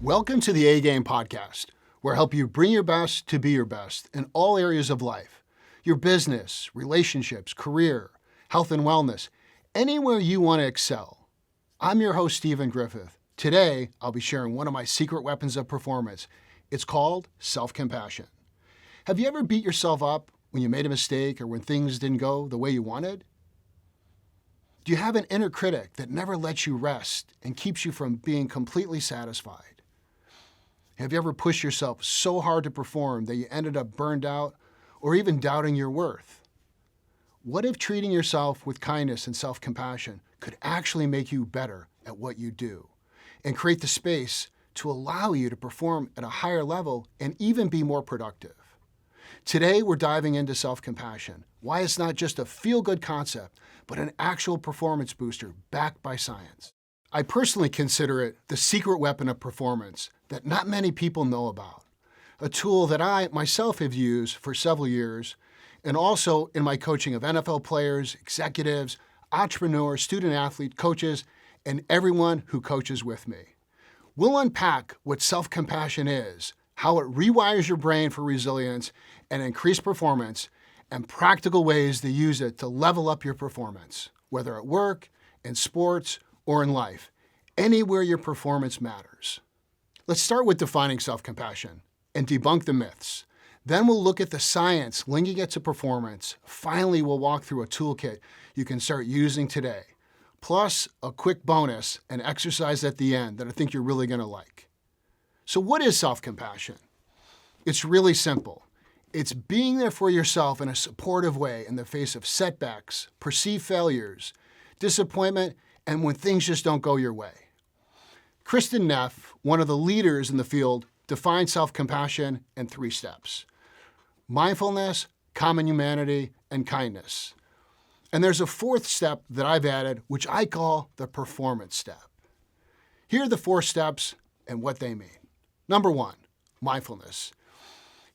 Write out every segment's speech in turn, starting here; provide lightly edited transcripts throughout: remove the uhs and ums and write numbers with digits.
Welcome to the A-Game podcast, where I help you bring your best to be your best in all areas of life. Your business, relationships, career, health and wellness, anywhere you want to excel. I'm your host, Steven Griffith. Today, I'll be sharing one of my secret weapons of performance. It's called self-compassion. Have you ever beat yourself up when you made a mistake or when things didn't go the way you wanted? Do you have an inner critic that never lets you rest and keeps you from being completely satisfied? Have you ever pushed yourself so hard to perform that you ended up burned out or even doubting your worth? What if treating yourself with kindness and self-compassion could actually make you better at what you do and create the space to allow you to perform at a higher level and even be more productive? Today, we're diving into self-compassion, why it's not just a feel-good concept, but an actual performance booster backed by science. I personally consider it the secret weapon of performance that not many people know about, a tool that I myself have used for several years, and also in my coaching of NFL players, executives, entrepreneurs, student athlete, coaches, and everyone who coaches with me. We'll unpack what self-compassion is, how it rewires your brain for resilience and increased performance, and practical ways to use it to level up your performance, whether at work, in sports, or in life, anywhere your performance matters. Let's start with defining self-compassion and debunk the myths. Then we'll look at the science linking it to performance. Finally, we'll walk through a toolkit you can start using today, plus a quick bonus, an exercise at the end that I think you're really going to like. So what is self-compassion? It's really simple. It's being there for yourself in a supportive way in the face of setbacks, perceived failures, disappointment, and when things just don't go your way. Kristin Neff, one of the leaders in the field, defines self-compassion in 3 steps: mindfulness, common humanity, and kindness. And there's a 4th step that I've added, which I call the performance step. Here are the 4 steps and what they mean. Number 1, mindfulness.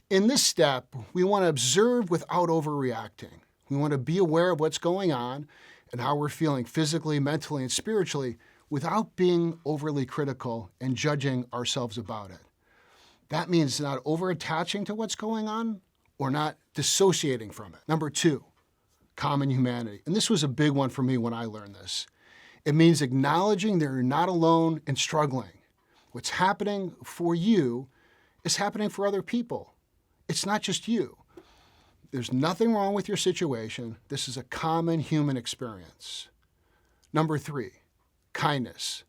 In this step, we want to observe without overreacting. We want to be aware of what's going on and how we're feeling physically, mentally, and spiritually without being overly critical and judging ourselves about it. That means not over-attaching to what's going on or not dissociating from it. Number 2, common humanity. And this was a big one for me when I learned this. It means acknowledging that you're not alone and struggling. What's happening for you is happening for other people. It's not just you. There's nothing wrong with your situation. This is a common human experience. Number 3, kindness.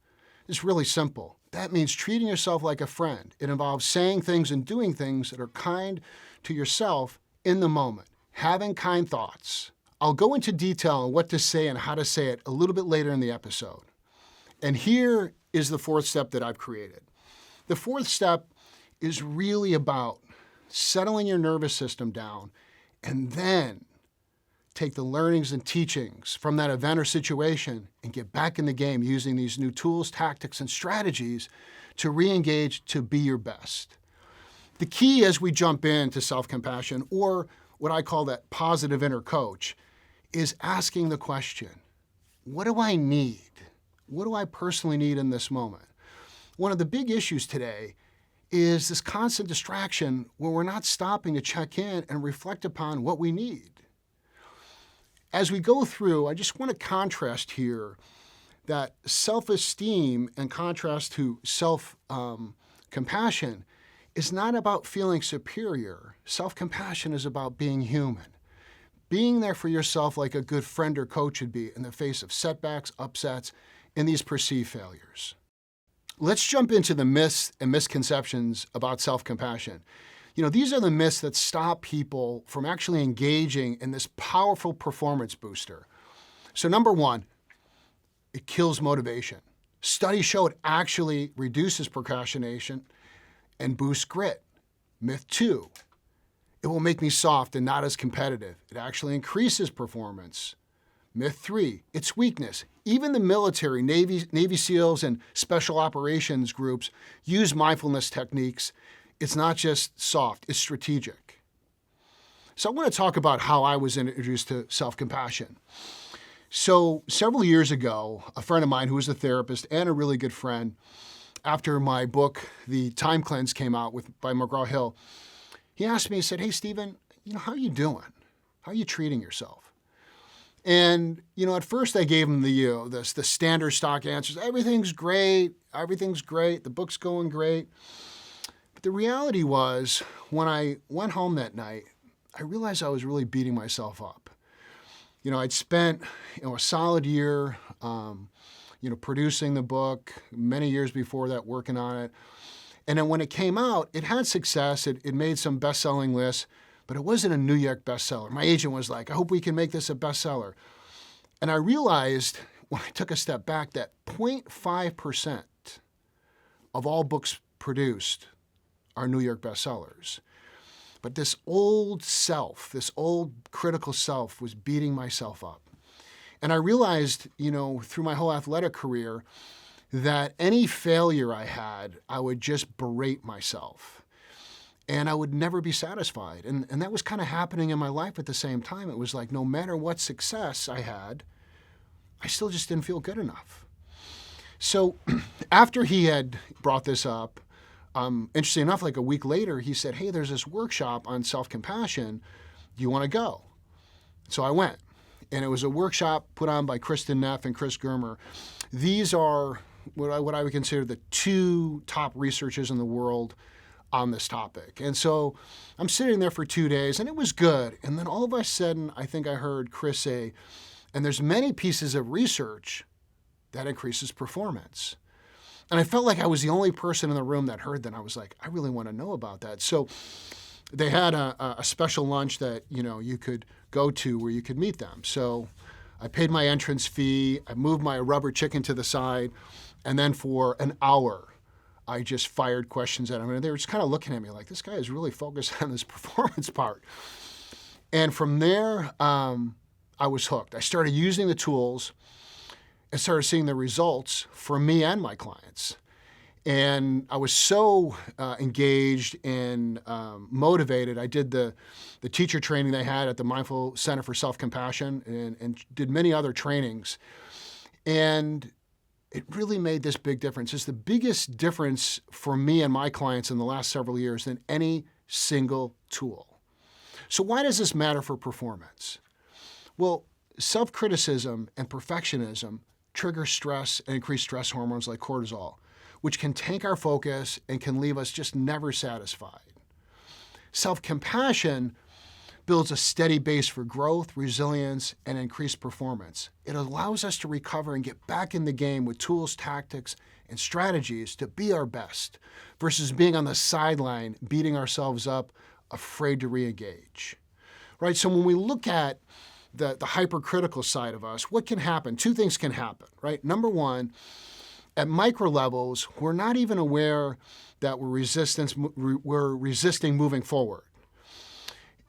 It's really simple. That means treating yourself like a friend. It involves saying things and doing things that are kind to yourself in the moment, having kind thoughts. I'll go into detail on what to say and how to say it a little bit later in the episode. And here is the 4th step that I've created. The 4th step is really about settling your nervous system down and then take the learnings and teachings from that event or situation and get back in the game using these new tools, tactics, and strategies to re-engage to be your best. The key as we jump into self-compassion, or what I call that positive inner coach, is asking the question, what do I need? What do I personally need in this moment? One of the big issues today is this constant distraction where we're not stopping to check in and reflect upon what we need. As we go through, I just want to contrast here that self-esteem in contrast to self-compassion is not about feeling superior. Self-compassion is about being human, being there for yourself like a good friend or coach would be in the face of setbacks, upsets, and these perceived failures. Let's jump into the myths and misconceptions about self-compassion. These are the myths that stop people from actually engaging in this powerful performance booster. So number 1, it kills motivation. Studies show it actually reduces procrastination and boosts grit. Myth 2, it will make me soft and not as competitive. It actually increases performance. Myth 3, it's weakness. Even the military, Navy SEALs, and special operations groups use mindfulness techniques. It's not just soft, it's strategic. So I want to talk about how I was introduced to self-compassion. So several years ago, a friend of mine who was a therapist and a really good friend after my book, The Time Cleanse, came out by McGraw-Hill, he asked me, he said, "Hey, Steven, how are you doing? How are you treating yourself?" And, at first I gave him the standard stock answers. Everything's great. The book's going great. But the reality was, when I went home that night, I realized I was really beating myself up. I'd spent, a solid year, producing the book, many years before that working on it. And then when it came out, it had success. It made some best-selling lists, but it wasn't a New York bestseller. My agent was like, "I hope we can make this a bestseller." And I realized when I took a step back that 0.5% of all books produced are New York bestsellers. But this old self, this old critical self, was beating myself up. And I realized, through my whole athletic career, that any failure I had, I would just berate myself. And I would never be satisfied. And that was kind of happening in my life at the same time. It was like no matter what success I had, I still just didn't feel good enough. So after he had brought this up, interesting enough, like a week later, he said, "Hey, there's this workshop on self-compassion. Do you want to go?" So I went. And it was a workshop put on by Kristen Neff and Chris Germer. These are what I would consider the two top researchers in the world on this topic. And so I'm sitting there for 2 days, and it was good. And then all of a sudden, I think I heard Chris say, "And there's many pieces of research that increases performance." And I felt like I was the only person in the room that heard that. I was like, I really want to know about that. So they had a special lunch that, you could go to where you could meet them. So I paid my entrance fee. I moved my rubber chicken to the side. And then for an hour, I just fired questions at them. And they were just kind of looking at me like, this guy is really focused on this performance part. And from there, I was hooked. I started using the tools and started seeing the results for me and my clients. And I was so engaged and motivated. I did the teacher training they had at the Mindful Center for Self-Compassion and did many other trainings. And it really made this big difference. It's the biggest difference for me and my clients in the last several years than any single tool. So why does this matter for performance? Well, self-criticism and perfectionism trigger stress and increase stress hormones like cortisol, which can tank our focus and can leave us just never satisfied. Self-compassion builds a steady base for growth, resilience, and increased performance. It allows us to recover and get back in the game with tools, tactics, and strategies to be our best versus being on the sideline, beating ourselves up, afraid to re-engage. Right? So when we look at the hypercritical side of us, what can happen? Two things can happen, right? Number one, at micro levels, we're not even aware that we're resisting moving forward.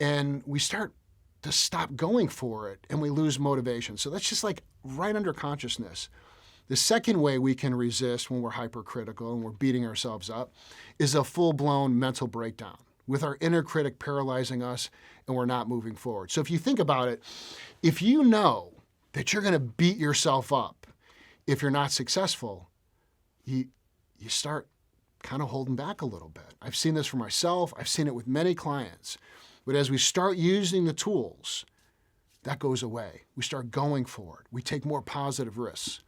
And we start to stop going for it and we lose motivation. So that's just like right under consciousness. The second way we can resist when we're hypercritical and we're beating ourselves up is a full-blown mental breakdown with our inner critic paralyzing us and we're not moving forward. So if you think about it, if you know that you're going to beat yourself up if you're not successful, you start kind of holding back a little bit. I've seen this for myself. I've seen it with many clients. But as we start using the tools, that goes away. We start going forward. We take more positive risks.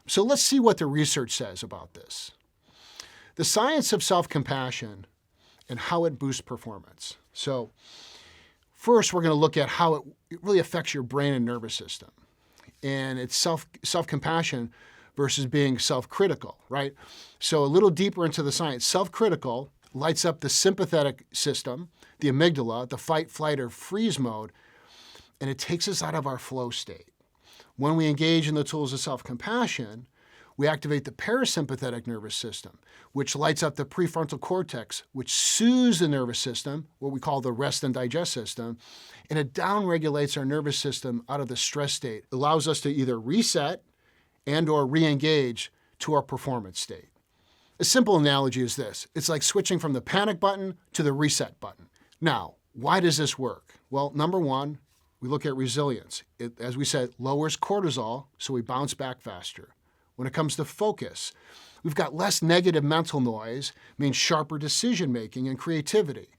So let's see what the research says about this. The science of self-compassion and how it boosts performance. So first, we're going to look at how it really affects your brain and nervous system. And it's self-compassion versus being self-critical, right? So a little deeper into the science, self-critical lights up the sympathetic system, the amygdala, the fight, flight, or freeze mode, and it takes us out of our flow state. When we engage in the tools of self-compassion, we activate the parasympathetic nervous system, which lights up the prefrontal cortex, which soothes the nervous system, what we call the rest and digest system, and it downregulates our nervous system out of the stress state. It allows us to either reset and or re-engage to our performance state. A simple analogy is this. It's like switching from the panic button to the reset button. Now, why does this work? Well, number one, we look at resilience. It, as we said, lowers cortisol, so we bounce back faster. When it comes to focus, We've got less negative mental noise, means sharper decision-making and creativity.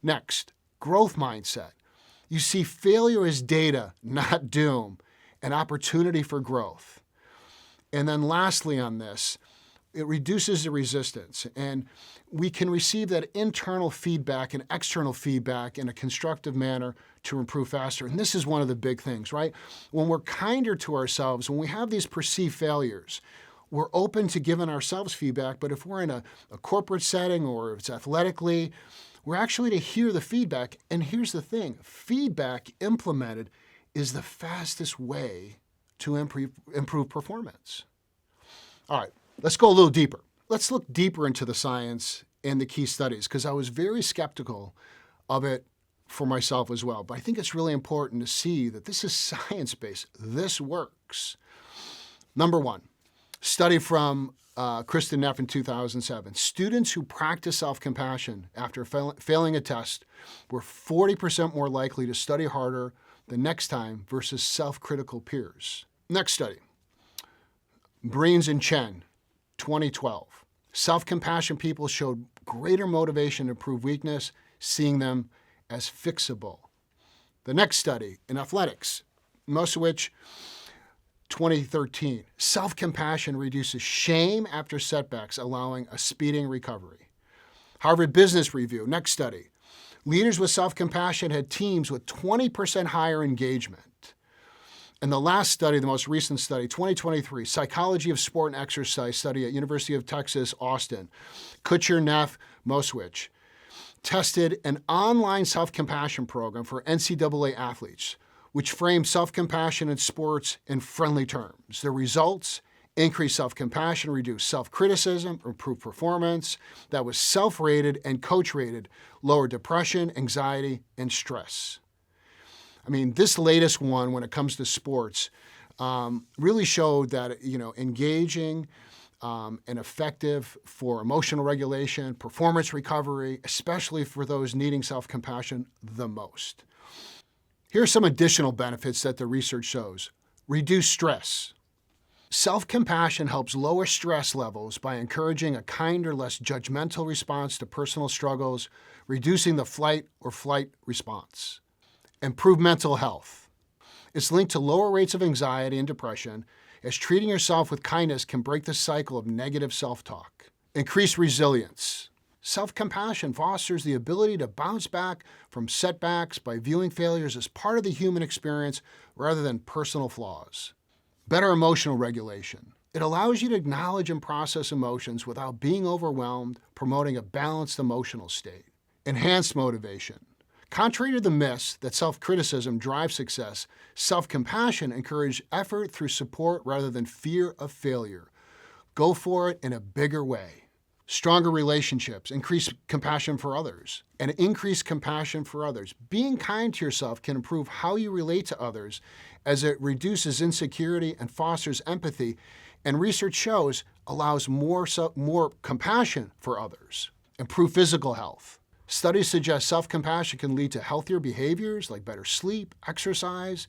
Next, growth mindset. You see failure as data, not doom, an opportunity for growth. And then lastly on this, it reduces the resistance, and we can receive that internal feedback and external feedback in a constructive manner to improve faster. And this is one of the big things, right? When we're kinder to ourselves, when we have these perceived failures, we're open to giving ourselves feedback, but if we're in a corporate setting or if it's athletically, we're actually to hear the feedback. And here's the thing, feedback implemented is the fastest way to improve performance. All right, let's go a little deeper. Let's look deeper into the science and the key studies, because I was very skeptical of it for myself as well. But I think it's really important to see that this is science-based. This works. Number one, study from Kristen Neff in 2007. Students who practice self-compassion after failing a test were 40% more likely to study harder the next time versus self-critical peers. Next study, Breen and Chen, 2012. Self-compassion people showed greater motivation to improve weakness, seeing them as fixable. The next study in athletics, most of which 2013. Self-compassion reduces shame after setbacks, allowing a speeding recovery. Harvard Business Review, next study. Leaders with self-compassion had teams with 20% higher engagement. And the last study, the most recent study, 2023, Psychology of Sport and Exercise study at University of Texas, Austin. Kutcher, Neff, Moswich, tested an online self-compassion program for NCAA athletes, which framed self-compassion in sports in friendly terms. The results, increased self-compassion, reduced self-criticism, improved performance that was self-rated and coach-rated, lowered depression, anxiety, and stress. I mean, this latest one, when it comes to sports, really showed that, engaging and effective for emotional regulation, performance recovery, especially for those needing self-compassion the most. Here are some additional benefits that the research shows. Reduce stress. Self-compassion helps lower stress levels by encouraging a kinder, less judgmental response to personal struggles, reducing the flight or flight response. Improve mental health. It's linked to lower rates of anxiety and depression, as treating yourself with kindness can break the cycle of negative self-talk. Increase resilience. Self-compassion fosters the ability to bounce back from setbacks by viewing failures as part of the human experience rather than personal flaws. Better emotional regulation. It allows you to acknowledge and process emotions without being overwhelmed, promoting a balanced emotional state. Enhanced motivation. Contrary to the myth that self-criticism drives success, self-compassion encourages effort through support rather than fear of failure. Go for it in a bigger way. Stronger relationships, increase compassion for others, and increase compassion for others. Being kind to yourself can improve how you relate to others, as it reduces insecurity and fosters empathy, and research shows allows more compassion for others. Improve physical health. Studies suggest self-compassion can lead to healthier behaviors like better sleep, exercise,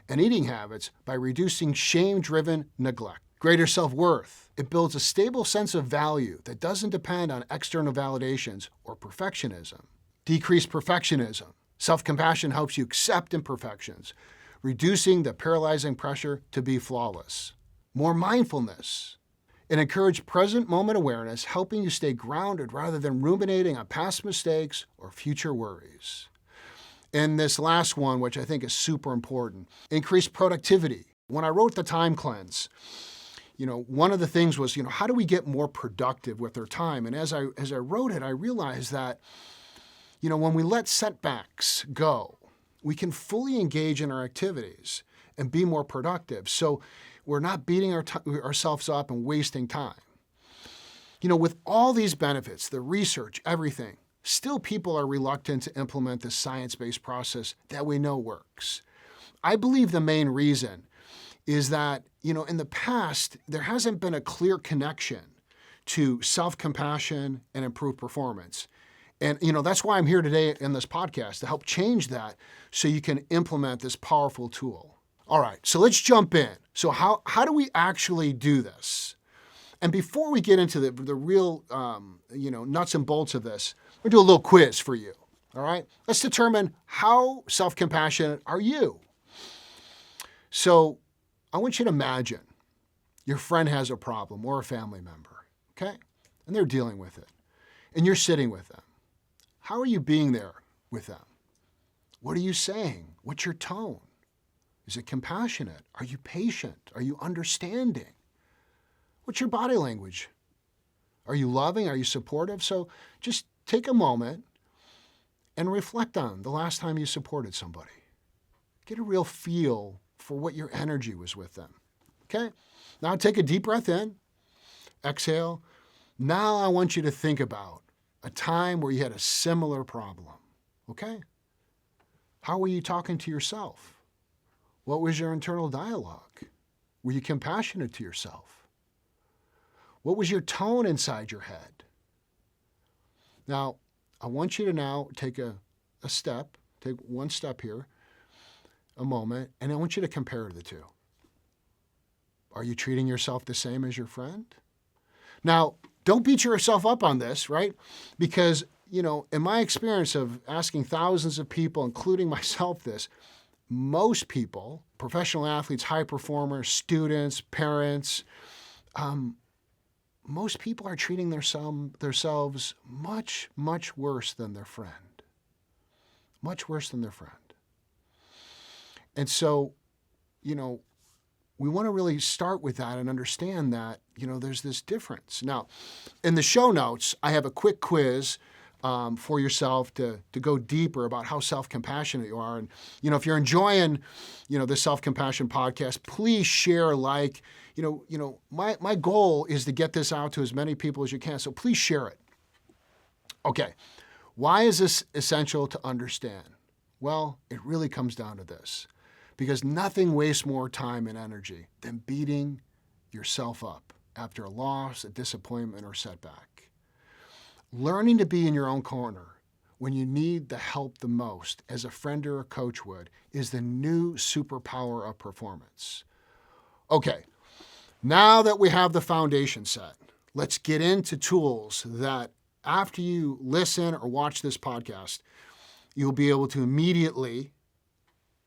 and eating habits by reducing shame-driven neglect. Greater self-worth. It builds a stable sense of value that doesn't depend on external validations or perfectionism. Decrease perfectionism. Self-compassion helps you accept imperfections, reducing the paralyzing pressure to be flawless. More mindfulness. It encourages present moment awareness, helping you stay grounded rather than ruminating on past mistakes or future worries. And this last one, which I think is super important, increase productivity. When I wrote the time cleanse, one of the things was, how do we get more productive with our time? And as I wrote it, I realized that, when we let setbacks go, we can fully engage in our activities and be more productive. So we're not beating ourselves up and wasting time. With all these benefits, the research, everything, still people are reluctant to implement this science-based process that we know works. I believe the main reason is that, in the past, there hasn't been a clear connection to self-compassion and improved performance. And, that's why I'm here today in this podcast, to help change that so you can implement this powerful tool. All right, so let's jump in. So how do we actually do this? And before we get into the real, nuts and bolts of this, we'll do a little quiz for you. All right? Let's determine how self-compassionate are you. So I want you to imagine your friend has a problem or a family member, okay? And they're dealing with it. And you're sitting with them. How are you being there with them? What are you saying? What's your tone? Is it compassionate? Are you patient? Are you understanding? What's your body language? Are you loving? Are you supportive? So just take a moment and reflect on the last time you supported somebody. Get a real feel for what your energy was with them. Okay? Now take a deep breath in. Exhale. Now I want you to think about a time where you had a similar problem. Okay? How were you talking to yourself? What was your internal dialogue? Were you compassionate to yourself? What was your tone inside your head? Now, I want you to now take take one step here, a moment, and I want you to compare the two. Are you treating yourself the same as your friend? Now, don't beat yourself up on this, right? Because, in my experience of asking thousands of people, including myself, this, most people, professional athletes, high performers, students, parents, most people are treating themselves much, much worse than their friend. Much worse than their friend. And so, we want to really start with that and understand that, there's this difference. Now, in the show notes, I have a quick quiz for yourself to go deeper about how self-compassionate you are. And, if you're enjoying, the Self-Compassion podcast, please share, like, my goal is to get this out to as many people as you can. So please share it. Okay. Why is this essential to understand? Well, it really comes down to this. Because nothing wastes more time and energy than beating yourself up after a loss, a disappointment, or setback. Learning to be in your own corner when you need the help the most, as a friend or a coach would, is the new superpower of performance. Okay, now that we have the foundation set, let's get into tools that after you listen or watch this podcast, you'll be able to immediately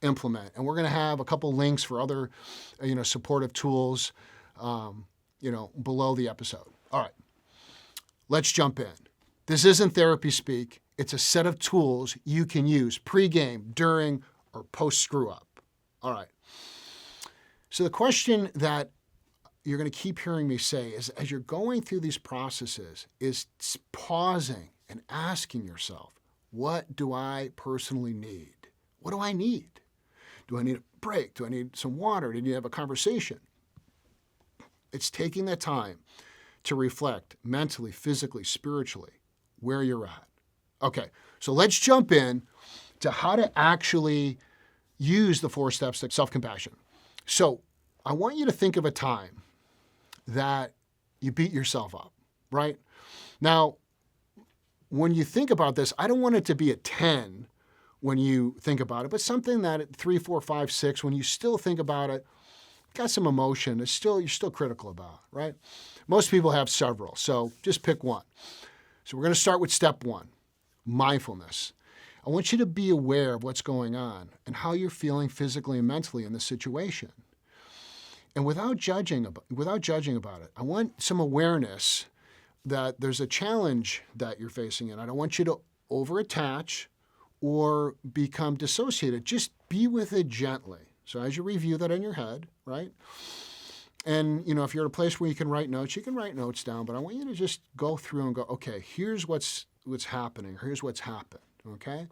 implement. And we're going to have a couple links for other, supportive tools, below the episode. All right, let's jump in. This isn't therapy speak. It's a set of tools you can use pre-game, during, or post screw up. All right. So the question that you're going to keep hearing me say is, as you're going through these processes, is pausing and asking yourself, what do I personally need? What do I need? Do I need a break? Do I need some water? Do I need to have a conversation? It's taking that time to reflect mentally, physically, spiritually, where you're at. Okay, so let's jump in to how to actually use the 4 steps to self-compassion. So I want you to think of a time that you beat yourself up, right? Now, when you think about this, I don't want it to be a 10 when you think about it, but something that at 3, 4, 5, 6, when you still think about it, got some emotion, you're still critical about, right? Most people have several, so just pick one. So we're going to start with step 1, mindfulness. I want you to be aware of what's going on and how you're feeling physically and mentally in the situation. And without judging about it, I want some awareness that there's a challenge that you're facing, and I don't want you to overattach or become dissociated. Just be with it gently. So as you review that in your head, right? And, if you're at a place where you can write notes, you can write notes down, but I want you to just go through and go, okay, here's what's happening. Here's what's happened, okay?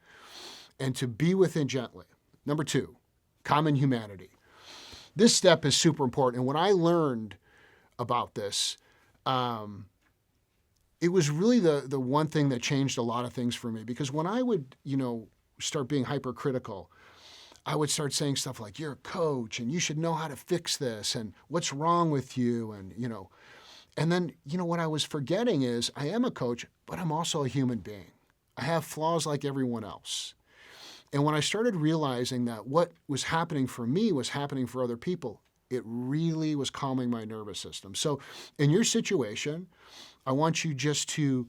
And to be with it gently. Number 2, common humanity. This step is super important. And when I learned about this, it was really the one thing that changed a lot of things for me. Because when I would, start being hypercritical, I would start saying stuff like, you're a coach and you should know how to fix this and what's wrong with you. And, and then, what I was forgetting is I am a coach, but I'm also a human being. I have flaws like everyone else. And when I started realizing that what was happening for me was happening for other people, It really was calming my nervous system. So in your situation, I want you just to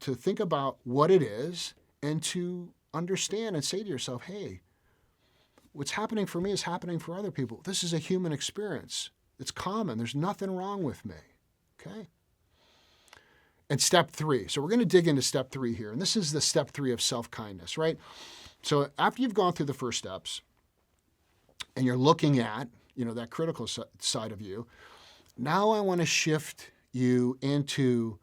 think about what it is and to understand and say to yourself, hey, what's happening for me is happening for other people. This is a human experience. It's common. There's nothing wrong with me. Okay? And step 3. So we're going to dig into step 3 here. And this is the step 3 of self-kindness, right? So after you've gone through the first steps and you're looking at, that critical side of you, now I want to shift you into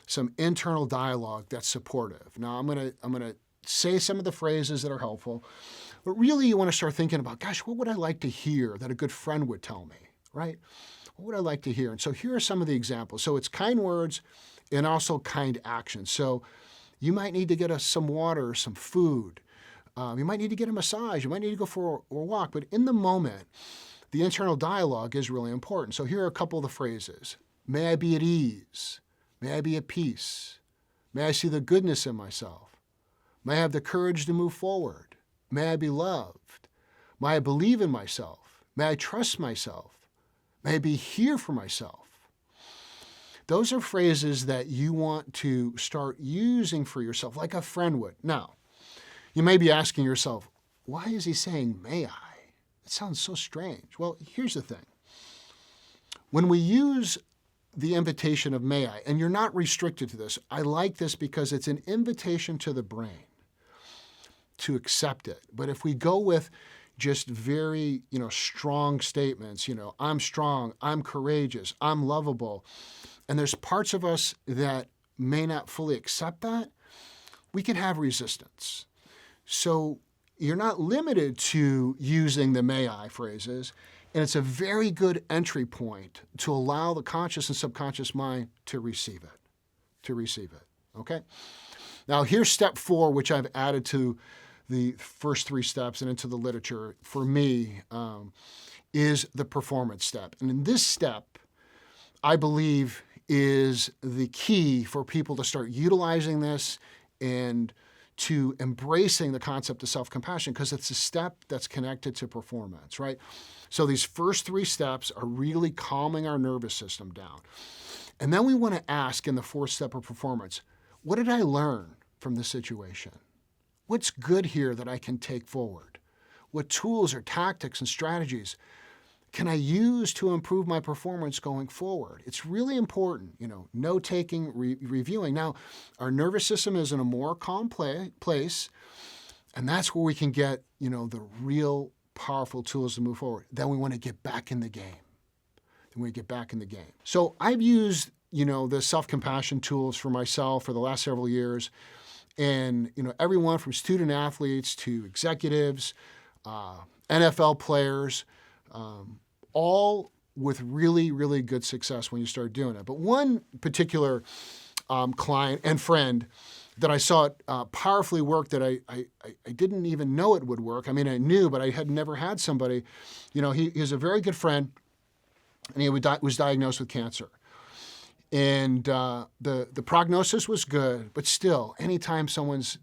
some internal dialogue that's supportive. Now I'm going to say some of the phrases that are helpful, but really you want to start thinking about, gosh, what would I like to hear that a good friend would tell me, right? What would I like to hear? And so here are some of the examples. So it's kind words and also kind actions. So you might need to get us some water, some food. You might need to get a massage. You might need to go for a walk. But in the moment, the internal dialogue is really important. So here are a couple of the phrases. May I be at ease. May I be at peace. May I see the goodness in myself. May I have the courage to move forward. May I be loved. May I believe in myself. May I trust myself. May I be here for myself. Those are phrases that you want to start using for yourself like a friend would. Now, you may be asking yourself, why is he saying, may I? It sounds so strange. Well, here's the thing. When we use the invitation of may I, and you're not restricted to this, I like this because it's an invitation to the brain to accept it. But if we go with just very, strong statements, I'm strong, I'm courageous, I'm lovable, and there's parts of us that may not fully accept that, we can have resistance. So you're not limited to using the may I phrases, and it's a very good entry point to allow the conscious and subconscious mind to receive it, okay? Now here's step 4, which I've added to the first 3 steps and into the literature for me, is the performance step. And in this step, I believe is the key for people to start utilizing this and to embracing the concept of self-compassion, because it's a step that's connected to performance, right? So these first 3 steps are really calming our nervous system down. And then we want to ask in the 4th step of performance, what did I learn from this situation? What's good here that I can take forward? What tools or tactics and strategies can I use to improve my performance going forward? It's really important, note-taking, reviewing. Now, our nervous system is in a more calm place, and that's where we can get, the real powerful tools to move forward. Then we want to get back in the game. So I've used, the self-compassion tools for myself for the last several years, and, everyone from student athletes to executives, NFL players, all with really, really good success when you start doing it. But one particular client and friend that I saw it powerfully work that I didn't even know it would work. I mean, I knew, but I had never had somebody. He is a very good friend, and he was diagnosed with cancer. And the prognosis was good, but still, anytime someone's,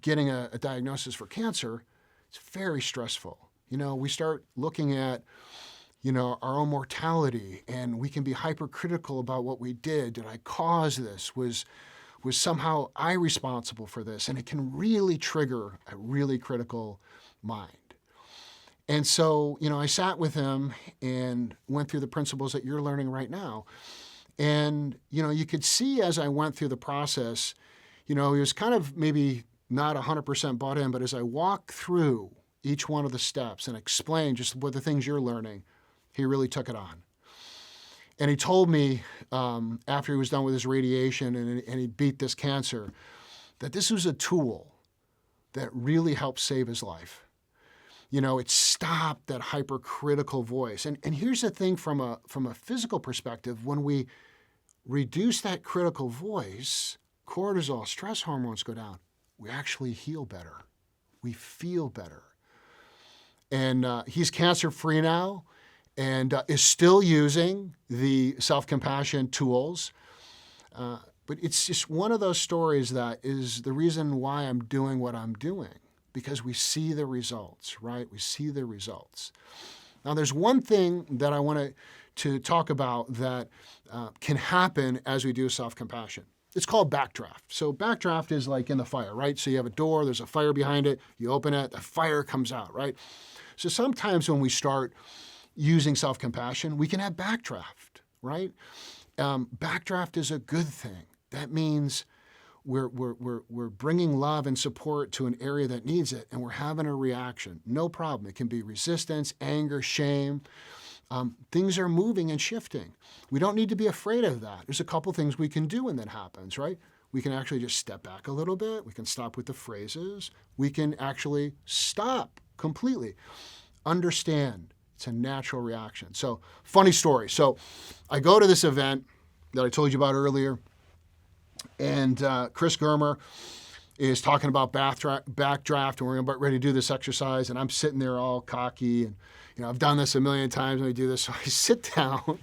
getting a diagnosis for cancer, it's very stressful. We start looking at, our own mortality, and we can be hypercritical about what we did. Did I cause this? Was somehow I responsible for this? And it can really trigger a really critical mind. And so, I sat with him and went through the principles that you're learning right now. And, you could see as I went through the process, he was kind of maybe not 100% bought in, but as I walked through each one of the steps and explained just what the things you're learning, he really took it on. And he told me after he was done with his radiation and he beat this cancer, that this was a tool that really helped save his life. It stopped that hypercritical voice. And here's the thing from a physical perspective, when we reduce that critical voice, cortisol, stress hormones go down. We actually heal better. We feel better. And he's cancer-free now and is still using the self-compassion tools. But it's just one of those stories that is the reason why I'm doing what I'm doing, because we see the results, right? We see the results. Now, there's one thing that I want to talk about that can happen as we do self-compassion. It's called backdraft. So backdraft is like in the fire, right? So you have a door, there's a fire behind it, you open it, the fire comes out, right? So sometimes when we start using self-compassion, we can have backdraft, right? Backdraft is a good thing. That means we're bringing love and support to an area that needs it, and we're having a reaction. No problem. It can be resistance, anger, shame. Things are moving and shifting. We don't need to be afraid of that. There's a couple things we can do when that happens, right? We can actually just step back a little bit. We can stop with the phrases. We can actually stop completely. Understand it's a natural reaction. So, funny story. So, I go to this event that I told you about earlier, and Chris Germer is talking about backdraft, and we're about ready to do this exercise, and I'm sitting there all cocky, and I've done this a million times when I do this. So I sit down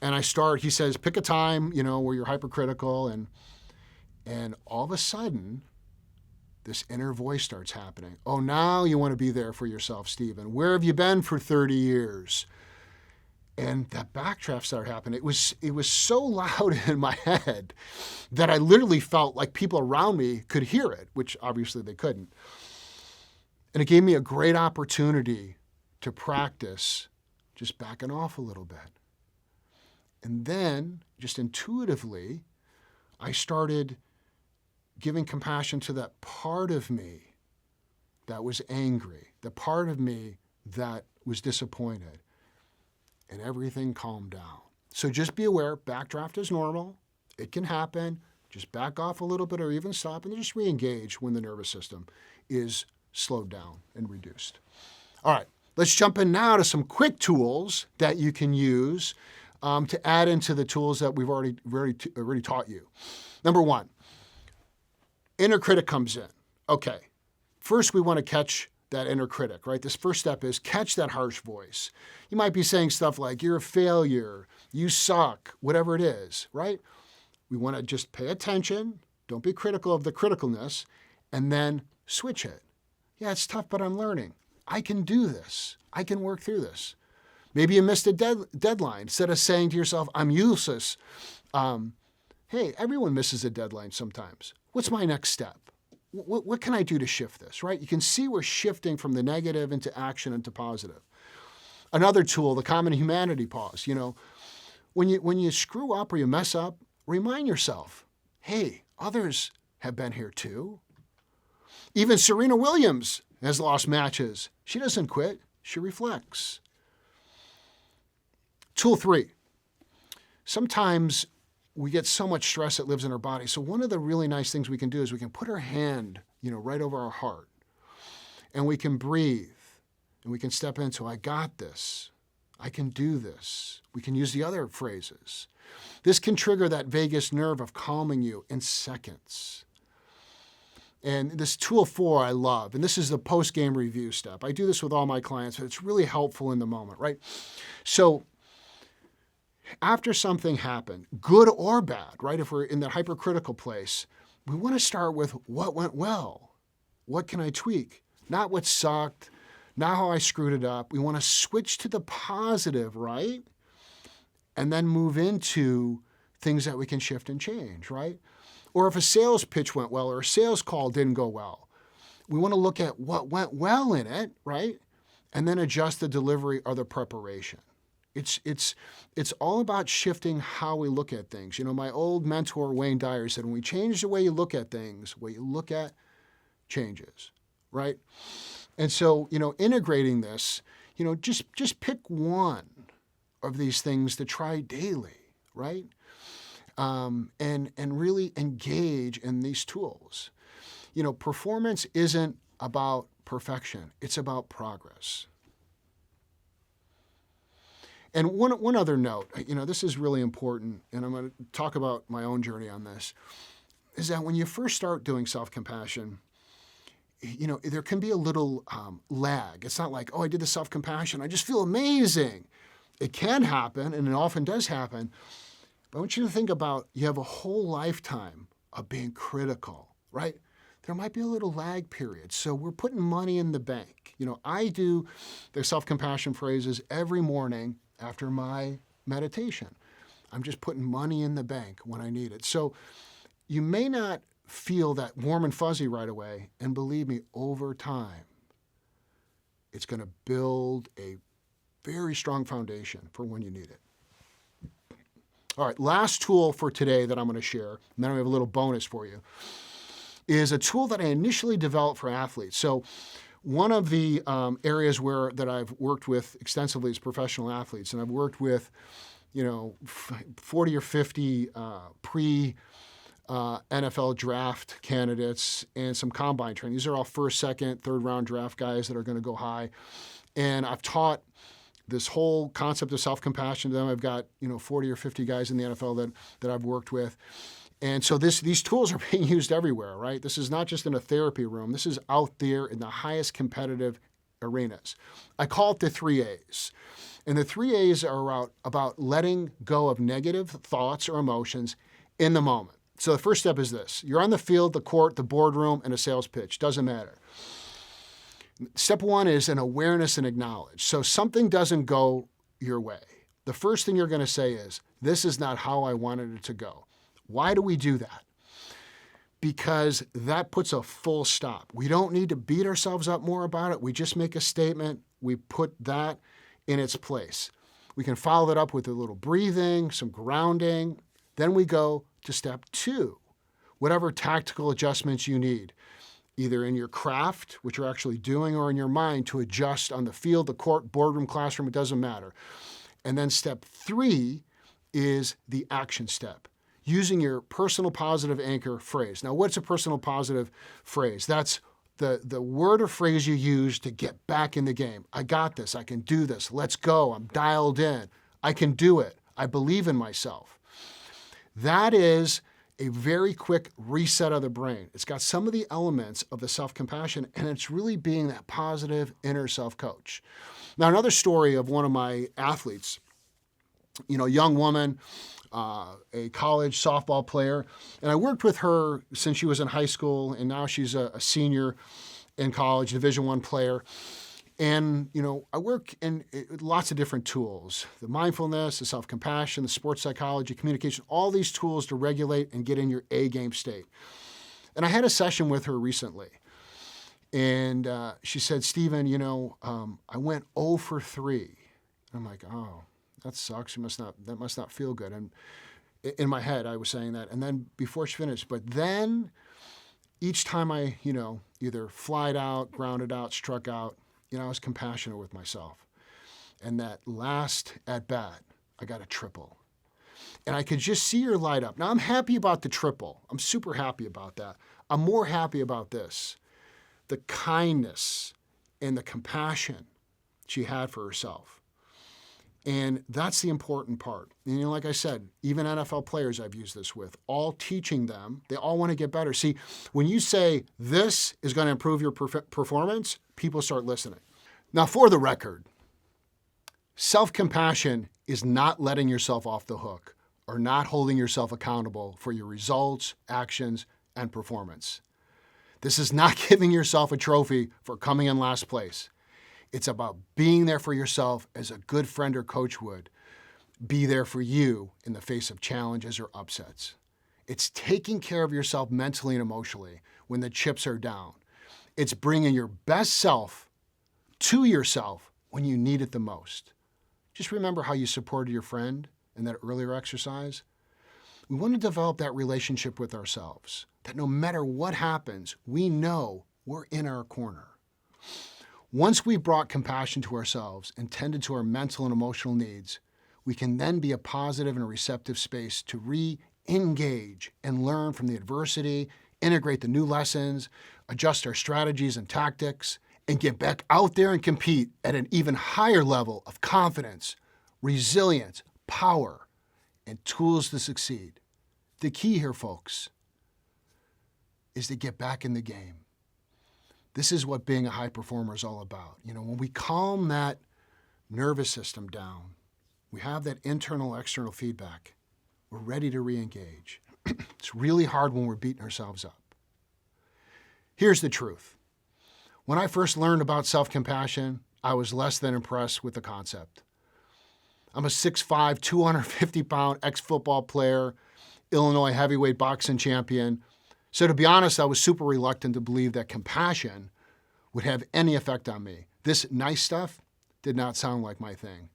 and I start. He says, pick a time, where you're hypercritical, and all of a sudden, this inner voice starts happening. Oh, now you want to be there for yourself, Steven. Where have you been for 30 years? And that backdraft started happening. It was so loud in my head that I literally felt like people around me could hear it, which obviously they couldn't. And it gave me a great opportunity to practice just backing off a little bit. And then, just intuitively, I started giving compassion to that part of me that was angry, the part of me that was disappointed. And everything calmed down. So just be aware, backdraft is normal. It can happen. Just back off a little bit or even stop and just re-engage when the nervous system is slowed down and reduced. All right, let's jump in now to some quick tools that you can use to add into the tools that we've already taught you. Number one, inner critic comes in. Okay, first we want to catch that inner critic, right? This first step is catch that harsh voice. You might be saying stuff like, you're a failure, you suck, whatever it is, right? We want to just pay attention, don't be critical of the criticalness, and then switch it. Yeah, it's tough, but I'm learning. I can do this. I can work through this. Maybe you missed a deadline. Instead of saying to yourself, I'm useless, hey, everyone misses a deadline sometimes. What's my next step? What can I do to shift this, right? You can see we're shifting from the negative into action into positive. Another tool, the common humanity pause. When you screw up or you mess up, remind yourself, hey, others have been here too. Even Serena Williams has lost matches. She doesn't quit, she reflects. Tool 3, sometimes we get so much stress that lives in our body. So one of the really nice things we can do is we can put our hand, right over our heart, and we can breathe, and we can step into, I got this. I can do this. We can use the other phrases. This can trigger that vagus nerve of calming you in seconds. And this tool 4 I love, and this is the post-game review step. I do this with all my clients, but it's really helpful in the moment, right? So after something happened, good or bad, right? If we're in that hypercritical place, we want to start with what went well. What can I tweak? Not what sucked, not how I screwed it up. We want to switch to the positive, right? And then move into things that we can shift and change, right? Or if a sales pitch went well or a sales call didn't go well, we want to look at what went well in it, right? And then adjust the delivery or the preparation. It's all about shifting how we look at things. My old mentor, Wayne Dyer, said, when we change the way you look at things, what you look at changes, right? And so, integrating this, just pick one of these things to try daily, right? And really engage in these tools. Performance isn't about perfection. It's about progress. And one other note, this is really important, and I'm going to talk about my own journey on this, is that when you first start doing self-compassion, there can be a little lag. It's not like, oh, I did the self-compassion, I just feel amazing. It can happen, and it often does happen, but I want you to think about, you have a whole lifetime of being critical, right? there might be a little lag period. So we're putting money in the bank. I do the self-compassion phrases every morning after my meditation. I'm just putting money in the bank when I need it. So you may not feel that warm and fuzzy right away, and believe me, over time, it's going to build a very strong foundation for when you need it. All right, last tool for today that I'm going to share, and then I have a little bonus for you, is a tool that I initially developed for athletes. So one of the areas that I've worked with extensively is professional athletes, and I've worked with 40 or 50 NFL draft candidates and some combine training. These are all first, second, third round draft guys that are going to go high. And I've taught this whole concept of self-compassion to them. I've got 40 or 50 guys in the NFL that I've worked with. And so these tools are being used everywhere, right? This is not just in a therapy room. This is out there in the highest competitive arenas. I call it the 3 A's. And the 3 A's are about letting go of negative thoughts or emotions in the moment. So the first step is this. You're on the field, the court, the boardroom, and a sales pitch. Doesn't matter. Step 1 is an awareness and acknowledge. So something doesn't go your way. The first thing you're going to say is, this is not how I wanted it to go. Why do we do that? Because that puts a full stop. We don't need to beat ourselves up more about it. We just make a statement. We put that in its place. We can follow that up with a little breathing, some grounding. Then we go to step 2, whatever tactical adjustments you need, either in your craft, which you're actually doing, or in your mind to adjust on the field, the court, boardroom, classroom, it doesn't matter. And then step 3 is the action step, using your personal positive anchor phrase. Now, what's a personal positive phrase? That's the word or phrase you use to get back in the game. I got this. I can do this. Let's go. I'm dialed in. I can do it. I believe in myself. That is a very quick reset of the brain. It's got some of the elements of the self-compassion, and it's really being that positive inner self-coach. Now, another story of one of my athletes, young woman, a college softball player, and I worked with her since she was in high school, and now she's a senior in college, Division I player. And, I work in lots of different tools, the mindfulness, the self-compassion, the sports psychology, communication, all these tools to regulate and get in your A-game state. And I had a session with her recently, and she said, Steven, I went 0 for 3. And I'm like, oh, that sucks. That must not feel good. And in my head, I was saying that. And then before she finished, but then each time I, either flied out, grounded out, struck out, I was compassionate with myself. And that last at bat, I got a triple. And I could just see her light up. Now, I'm happy about the triple. I'm super happy about that. I'm more happy about this. The kindness and the compassion she had for herself. And that's the important part. And like I said, even NFL players I've used this with, all teaching them, they all want to get better. See, when you say this is going to improve your performance, people start listening. Now, for the record, self-compassion is not letting yourself off the hook or not holding yourself accountable for your results, actions, and performance. This is not giving yourself a trophy for coming in last place. It's about being there for yourself as a good friend or coach would be there for you in the face of challenges or upsets. It's taking care of yourself mentally and emotionally when the chips are down. It's bringing your best self to yourself when you need it the most. Just remember how you supported your friend in that earlier exercise. We want to develop that relationship with ourselves, that no matter what happens, we know we're in our corner. Once we've brought compassion to ourselves and tended to our mental and emotional needs, we can then be a positive and a receptive space to re-engage and learn from the adversity, integrate the new lessons, adjust our strategies and tactics, and get back out there and compete at an even higher level of confidence, resilience, power, and tools to succeed. The key here, folks, is to get back in the game. This is what being a high performer is all about. When we calm that nervous system down, we have that internal, external feedback, we're ready to re-engage. It's really hard when we're beating ourselves up. Here's the truth. When I first learned about self-compassion, I was less than impressed with the concept. I'm a 6'5", 250-pound ex-football player, Illinois heavyweight boxing champion. So to be honest, I was super reluctant to believe that compassion would have any effect on me. This nice stuff did not sound like my thing.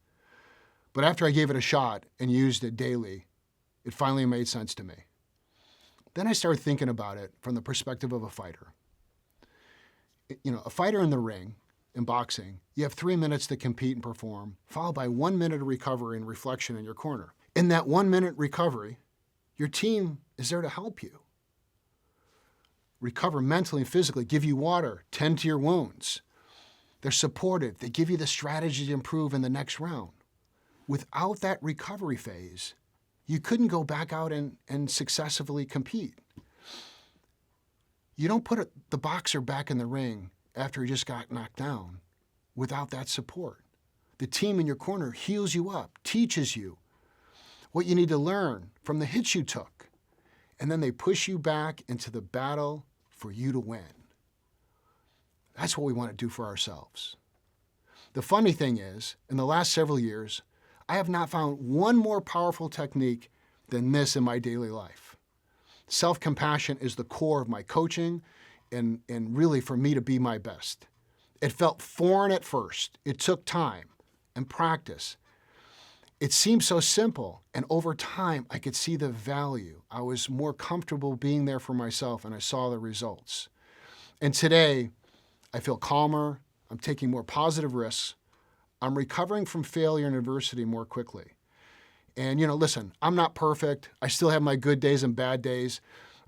But after I gave it a shot and used it daily, it finally made sense to me. Then I started thinking about it from the perspective of a fighter. A fighter in the ring, in boxing, you have 3 minutes to compete and perform, followed by 1 minute of recovery and reflection in your corner. In that 1 minute recovery, your team is there to help you. Recover mentally and physically, give you water, tend to your wounds. They're supportive. They give you the strategy to improve in the next round. Without that recovery phase, you couldn't go back out and successfully compete. You don't put the boxer back in the ring after he just got knocked down without that support. The team in your corner heals you up, teaches you what you need to learn from the hits you took, and then they push you back into the battle for you to win. That's what we want to do for ourselves. The funny thing is, in the last several years, I have not found one more powerful technique than this in my daily life. Self-compassion is the core of my coaching and really for me to be my best. It felt foreign at first. It took time and practice. It seemed so simple, and over time, I could see the value. I was more comfortable being there for myself, and I saw the results. And today, I feel calmer. I'm taking more positive risks. I'm recovering from failure and adversity more quickly. And, listen, I'm not perfect. I still have my good days and bad days.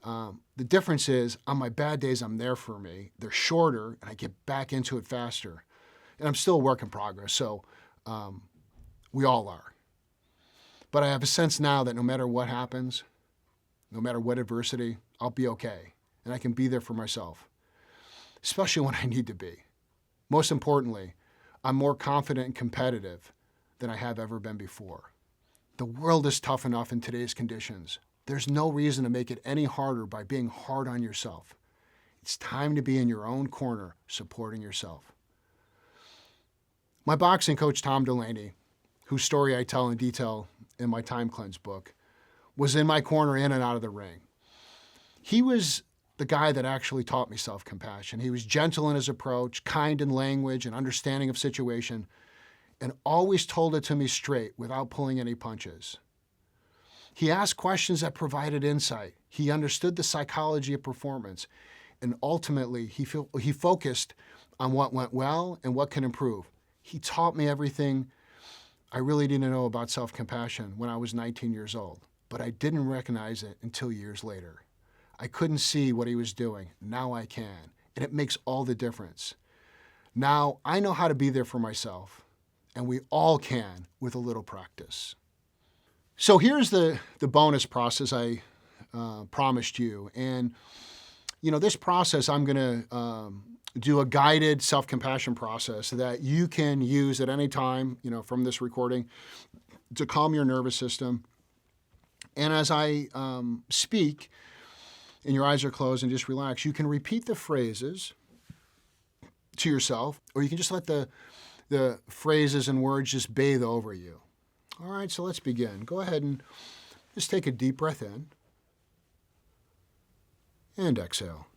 The difference is, on my bad days, I'm there for me. They're shorter, and I get back into it faster. And I'm still a work in progress, so we all are. But I have a sense now that no matter what happens, no matter what adversity, I'll be okay. And I can be there for myself, especially when I need to be. Most importantly, I'm more confident and competitive than I have ever been before. The world is tough enough in today's conditions. There's no reason to make it any harder by being hard on yourself. It's time to be in your own corner, supporting yourself. My boxing coach, Tom Delaney, whose story I tell in detail in my Time Cleanse book, was in my corner in and out of the ring. He was the guy that actually taught me self-compassion. He was gentle in his approach, kind in language and understanding of situation, and always told it to me straight without pulling any punches. He asked questions that provided insight. He understood the psychology of performance, and ultimately he focused on what went well and what can improve. He taught me everything I really didn't know about self-compassion when I was 19 years old, but I didn't recognize it until years later. I couldn't see what he was doing. Now I can, and it makes all the difference. Now I know how to be there for myself, and we all can with a little practice. So here's the bonus process I promised you. And, this process, I'm going to do a guided self-compassion process that you can use at any time, from this recording to calm your nervous system. And as I speak, and your eyes are closed and just relax, you can repeat the phrases to yourself, or you can just let the phrases and words just bathe over you. All right, so let's begin. Go ahead and just take a deep breath in and exhale.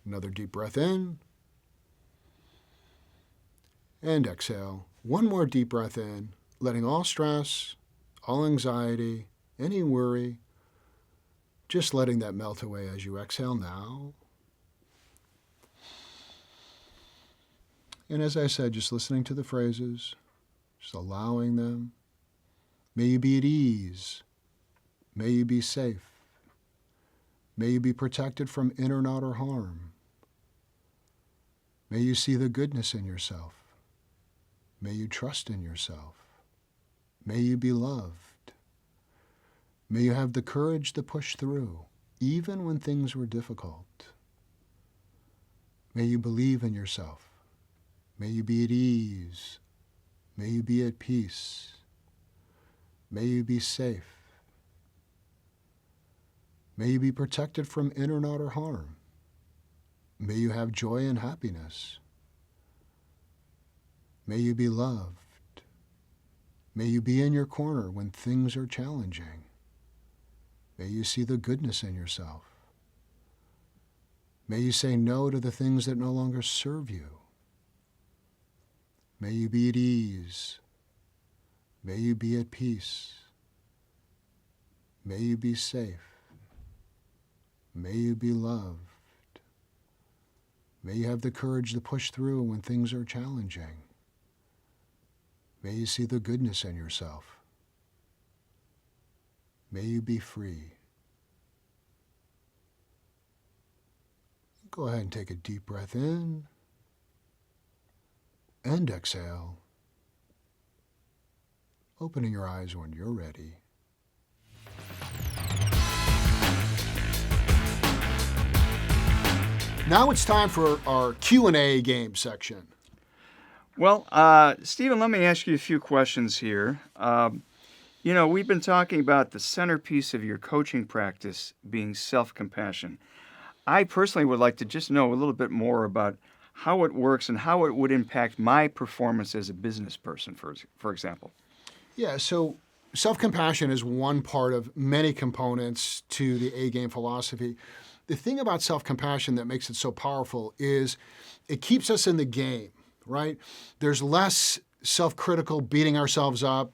Another deep breath in and exhale. One more deep breath in, letting all stress, all anxiety, any worry, just letting that melt away as you exhale now. And as I said, just listening to the phrases, just allowing them. May you be at ease. May you be safe. May you be protected from inner and outer harm. May you see the goodness in yourself. May you trust in yourself. May you be loved. May you have the courage to push through, even when things were difficult. May you believe in yourself. May you be at ease. May you be at peace. May you be safe. May you be protected from inner and outer harm. May you have joy and happiness. May you be loved. May you be in your corner when things are challenging. May you see the goodness in yourself. May you say no to the things that no longer serve you. May you be at ease. May you be at peace. May you be safe. May you be loved. May you have the courage to push through when things are challenging. May you see the goodness in yourself. May you be free. Go ahead and take a deep breath in and exhale, opening your eyes when you're ready. Now it's time for our Q&A game section. Well, Steven, let me ask you a few questions here. We've been talking about the centerpiece of your coaching practice being self-compassion. I personally would like to just know a little bit more about how it works and how it would impact my performance as a business person, for example. Yeah, so self-compassion is one part of many components to the A-game philosophy. The thing about self-compassion that makes it so powerful is it keeps us in the game, right? There's less self-critical beating ourselves up.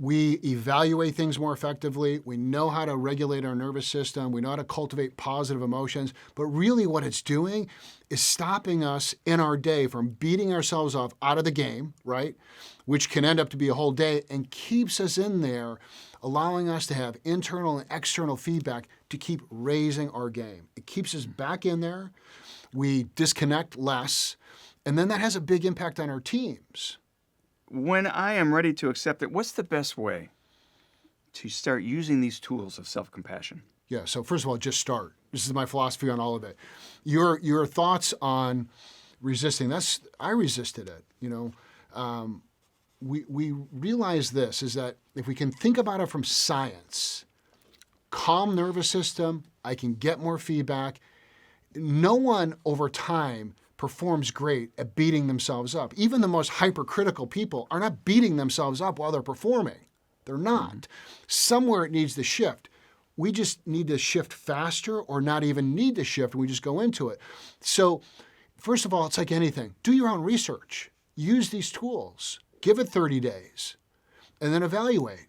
We evaluate things more effectively. We know how to regulate our nervous system. We know how to cultivate positive emotions. But really what it's doing is stopping us in our day from beating ourselves up out of the game, right? Which can end up to be a whole day, and keeps us in there, allowing us to have internal and external feedback to keep raising our game. It keeps us back in there. We disconnect less. And then that has a big impact on our teams. When I am ready to accept it, what's the best way to start using these tools of self-compassion? Yeah, so first of all, just start. This is my philosophy on all of it. Your thoughts on resisting, I resisted it, We realize this, is that if we can think about it from science, calm nervous system, I can get more feedback. No one over time performs great at beating themselves up. Even the most hypercritical people are not beating themselves up while they're performing. They're not. Mm-hmm. Somewhere it needs to shift. We just need to shift faster, or not even need to shift, and we just go into it. So first of all, it's like anything. Do your own research. Use these tools. Give it 30 days, and then evaluate.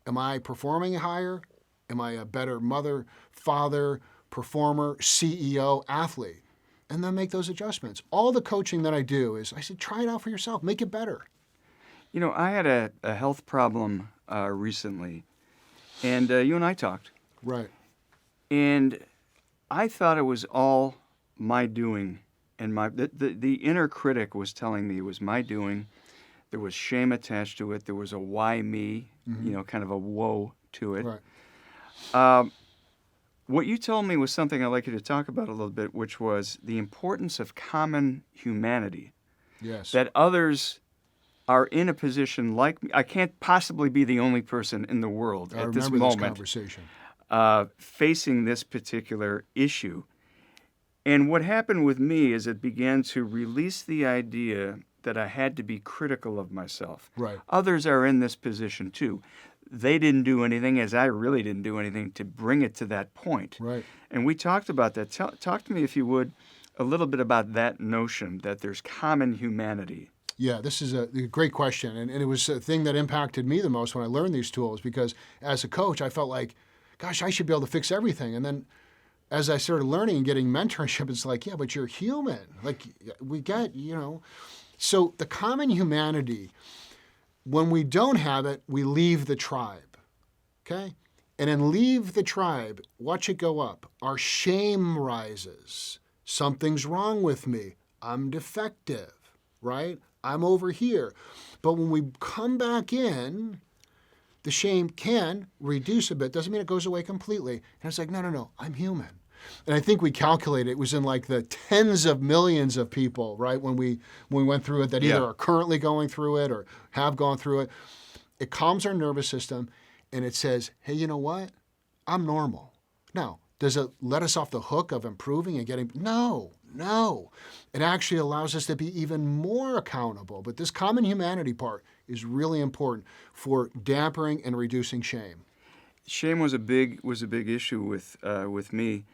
Am I performing higher? Am I a better mother, father, performer, CEO, athlete? And then make those adjustments. All the coaching that I do is, I said, try it out for yourself. Make it better. I had a health problem recently, and you and I talked. Right. And I thought it was all my doing, and the inner critic was telling me it was my doing. There was shame attached to it. There was a why me, mm-hmm. Kind of a woe to it. Right. What you told me was something I'd like you to talk about a little bit, which was the importance of common humanity. Yes. That others are in a position like me. I can't possibly be the only person in the world at this moment facing this particular issue. And what happened with me is it began to release the idea that I had to be critical of myself. Right. Others are in this position too. They didn't do anything, as I really didn't do anything, to bring it to that point. Right. And we talked about that. Talk to me, if you would, a little bit about that notion that there's common humanity. Yeah, this is a great question. And it was a thing that impacted me the most when I learned these tools, because as a coach, I felt like, gosh, I should be able to fix everything. And then as I started learning and getting mentorship, it's like, yeah, but you're human. Like, we get, So the common humanity, when we don't have it, we leave the tribe, okay? And then leave the tribe, watch it go up. Our shame rises. Something's wrong with me. I'm defective, right? I'm over here. But when we come back in, the shame can reduce a bit. Doesn't mean it goes away completely. And it's like, no, I'm human. And I think we calculated it was in like the tens of millions of people, right, when we went through it, that either are currently going through it or have gone through it. It calms our nervous system, and it says, hey, you know what? I'm normal. Now, Does it let us off the hook of improving and getting? No. It actually allows us to be even more accountable. But this common humanity part is really important for dampering and reducing shame. Shame was a big issue with me,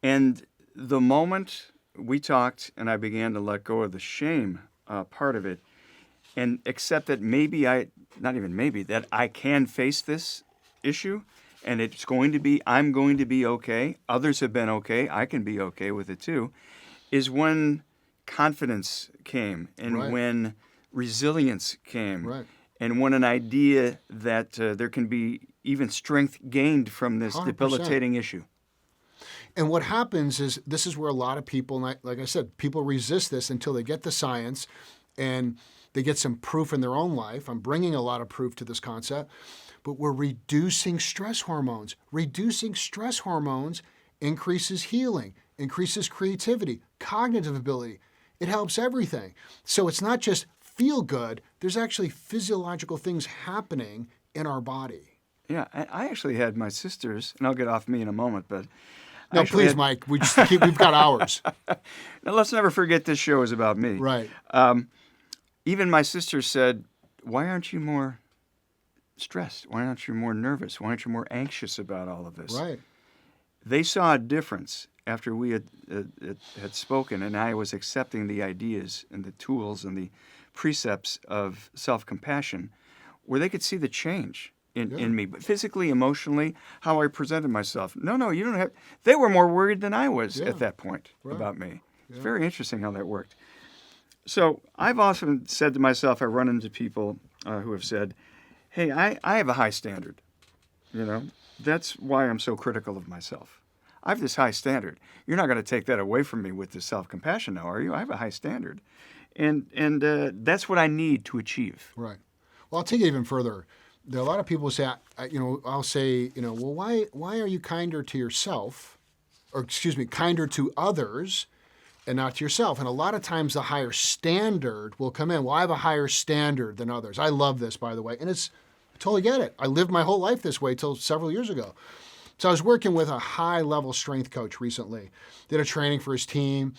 and the moment we talked and I began to let go of the shame part of it, and accept that that I can face this issue, and I'm going to be okay. Others have been okay. I can be okay with it too. Is when confidence came, and Right. when resilience came, Right. and when an idea that there can be even strength gained from this 100%. debilitating issue. And what happens is this is where a lot of people, like I said, people resist this until they get the science and they get some proof in their own life. I'm bringing a lot of proof to this concept, but we're reducing stress hormones. Reducing stress hormones increases healing, increases creativity, cognitive ability. It helps everything. So it's not just feel good. There's actually physiological things happening in our body. Yeah, I actually had my sisters, and I'll get off me in a moment, but No, please, Mike. We've got hours. Now, let's never forget this show is about me. Right. Even my sister said, "Why aren't you more stressed? Why aren't you more nervous? Why aren't you more anxious about all of this?" Right. They saw a difference after we had spoken, and I was accepting the ideas and the tools and the precepts of self-compassion, where they could see the change in me, but physically, emotionally, how I presented myself. No, you don't have. They were more worried than I was at that point about me. It's very interesting how that worked. So I've often said to myself, I run into people who have said, "Hey, I have a high standard. You know, that's why I'm so critical of myself. I have this high standard. You're not going to take that away from me with this self-compassion, now, are you? I have a high standard, and that's what I need to achieve." Right. Well, I'll take it even further. There are a lot of people who say, I'll say, well, why are you kinder to yourself, or kinder to others and not to yourself? And a lot of times the higher standard will come in. Well, I have a higher standard than others. I love this, by the way. And I totally get it. I lived my whole life this way till several years ago. So I was working with a high-level strength coach recently, did a training for his team,